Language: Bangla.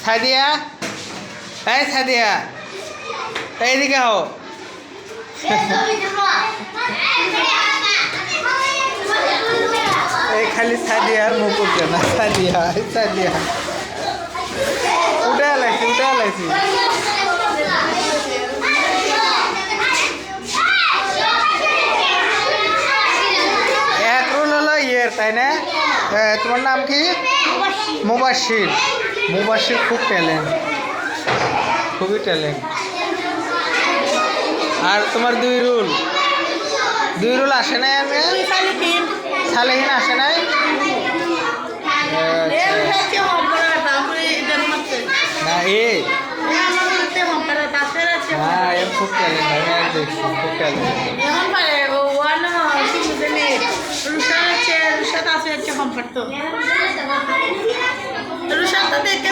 সাদিয়া, এই সাদিয়া, এইদিকে হও। এই খালি সাদিয়া আর মুকুট না, সাদিয়া সাদিয়া উঠে আলাইছি, উঠে আলাইছি। এক রোল হলো ইয়ের, তাই না? তোমার নাম কি? মুবাশির। মুবাশির খুব ট্যালেন্ট, খুবই ট্যালেন্ট। আর তোমার দুই রুল আসে নাই? আমি সালেহিন আসে নাই? না খুব ট্যালেন্ট, আমি দেখছি খুব ট্যালেন্ট। রুশাদ দেখতে